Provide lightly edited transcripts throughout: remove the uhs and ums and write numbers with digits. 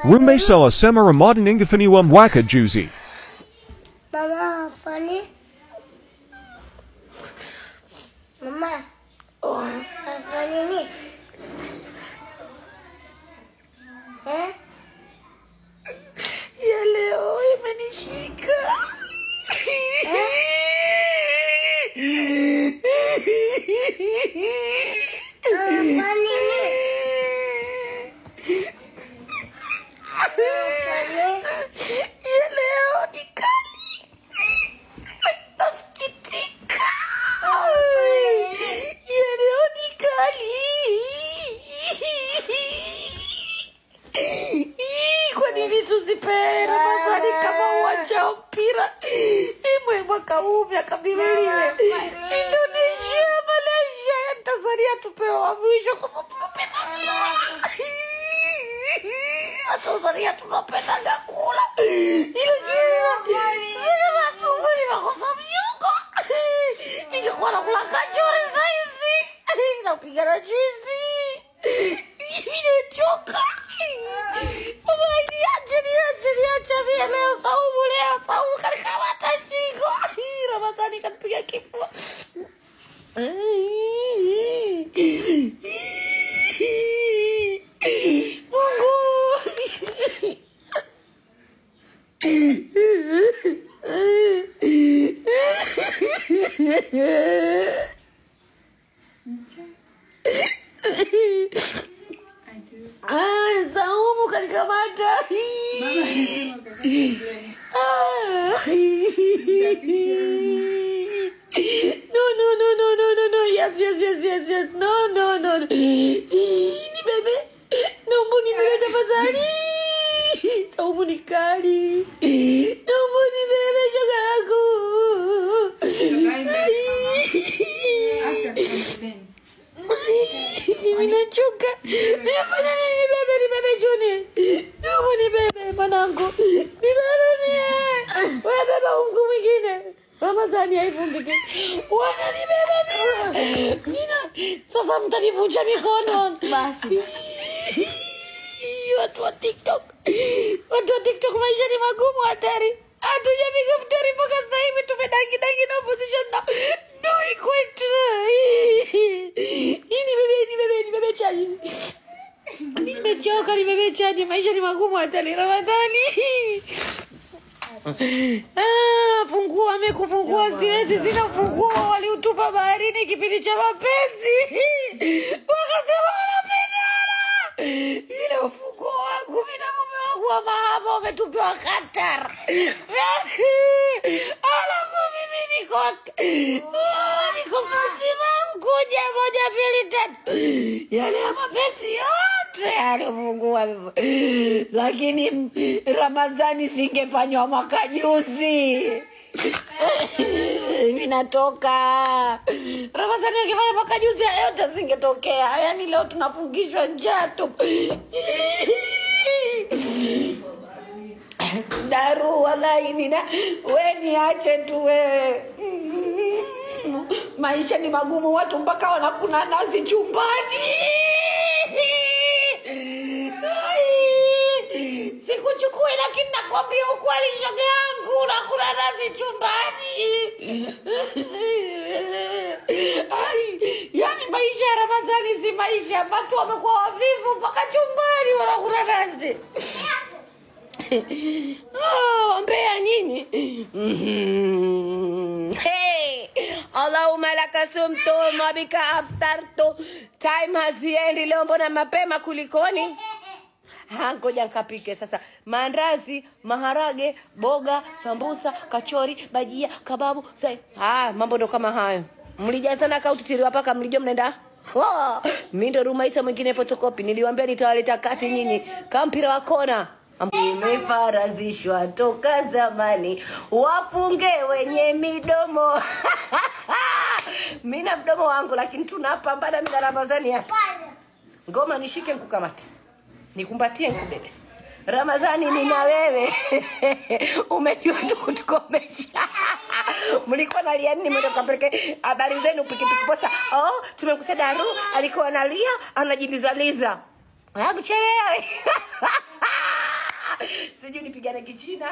Rumesela semara modern ingefiniwam waka juicy. Mama, funny? Mama. Oh. Funny ni? Eh? Ya leo imenishika. Funny ni? Ya leo ni kali. Nasikitika. Ya leo ni kali. Kwa nini tusipe Ramadhani kama uwanja wa mpira? Mwaka huu miaka miwili Indonesia, Malaysia, Tanzania tupewa wa mwisho kwa sababu tunapenda Tanzania tunapenda kula. Ile zile masumbuli makosa mnyongo. Ningekuwa nakula kachori saizi. Napigana juizi. Nimechoka. Niache mimi leo saumu kanikamata shingo. Ramadhani kanipiga kifua. Mungu. Saumu kanikamata. Mama anasema kaka No. Yes. No. Ni bebe. Naomba ni bebe tafadhali. Saumu ni kali. Naomba ni bebe shoga yangu. Mimi nachoka. Nifanya nini bebe Juni? Naomba ni bebe mwanangu. Ni bebe mie. Wewe bebe ungu mwingine. Ramadhani haifungiki. Wana ni bebe. Nina, sasa mtanivunja mikono. basi. Watu wa TikTok maisha ni magumu hatari. Hatujapiga mtari mpaka sasa hivi tumedangi na opposition na no equate. Ni bebe chaji. Nimechoka ni bebe chaji, maisha ni magumu hatari Ramadhani. Fungua amekufungua siwezi, sina funguo, waliutupa baharini kipindi cha mapenzi. Wakasema wanapendana. Ile ufunguo wangu mimi na mume wangu wa mahaba umetupiwa Qatar. Alafu mimi niko mzima mkuja 1 2 3. Yale ya mapenzi yote alifungua. Lakini Ramadhani singefanywa mwaka juzi. Mimi natoka. Ramadhani angefanya mwaka juzi yote singetokea. Yaani leo tunafungishwa njaa tu. Daru wallahi wewe niache tu wewe. Maisha ni magumu, watu mpaka wanakuna nazi chumbani. Sikuchukui lakini nakwambia ukweli shoga yangu, nakula nazi chumbani. Yaani maisha ya Ramadhani si maisha, watu wamekuwa wavivu mpaka chumbani wanakula nazi. Mbea nyinyi. Hey, Allahumma laka sumtu wa bika aftartu. Time haziendi leo, mbona mapema kulikoni? Ngoja nikapike sasa. Mandazi, maharage, boga, sambusa, kachori, bajia, kababu. Mambo ndo kama hayo. Mlijazana kautitiriwa paka mlijua mnaenda. Mimi ndo Rumaisa mwingine photocopy. Niliwaambia nitawaleta kati nyinyi. Kampira wa kona. Imefarazishwa toka zamani, wafunge wenye midomo. Mimi na mdomo wangu lakini tunapambana mimi na Ramadhani hapa. Ngoma nishike nikukamate. Nikumbatie nikubebe. Ramadhani ni na wewe. Umejua tukomesha. Mlikuwa nalia nini mwende kapeleke habari zenu pikipiki posta. Tumekuta Daru alikuwa analia anajilizaliza. Hakuchelewa. Sijui nipigane Kichina.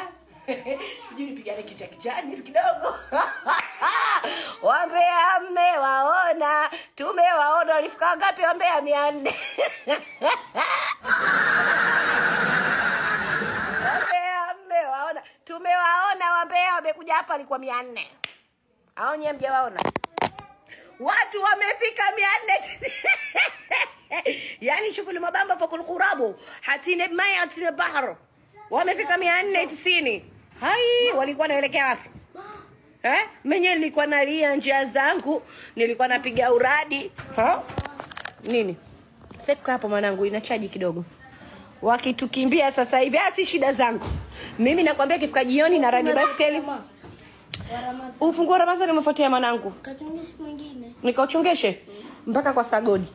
Sijui nipigane Kichani kidogo. Wambea mmewaona, tumewaona. Walifika ngapi wambea? 400. Wambea mmewaona, tumewaona. Wambea wamekuja hapa alikuwa 400. Hao nyewe mjawaona? Watu wamefika 400. Yani shughuli mabamba fakul khurabu hatine mai hatine bahar. Wamefika 490. Hai, walikuwa naelekea wapi? Mwenye nilikuwa nalia njia zangu, nilikuwa napiga uradi. Nini? Seka hapo mwanangu, inachaji kidogo. Wakitukimbia sasa hivi, si shida zangu. Mimi nakwambia kifika jioni na radi baskeli. Ufunguo Ramadhani umefuatia mwanangu. Kachongeshe mwingine. Nikauchongeshe mpaka kwa Sagodi.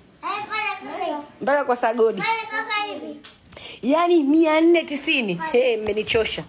Mpaka kwa Sagodi. Kaka hivi. Yani 490. Mmenichosha.